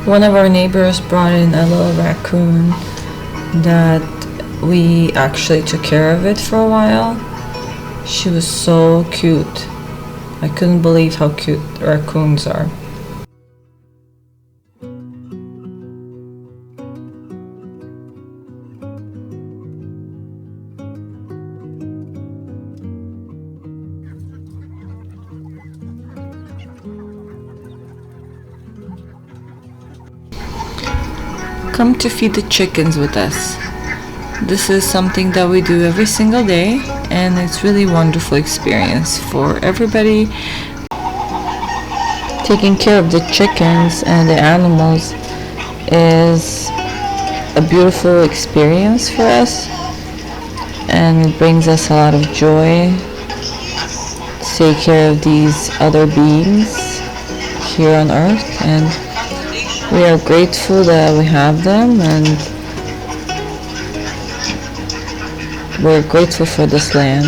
One of our neighbors brought in a little raccoon that we actually took care of it for a while. She was so cute. I couldn't believe how cute raccoons are. Come to feed the chickens with us. This is something that we do every single day, and it's really wonderful experience for everybody. Taking care of the chickens and the animals is a beautiful experience for us, and it brings us a lot of joy to take care of these other beings here on earth, and we are grateful that we have them, and we're grateful for this land.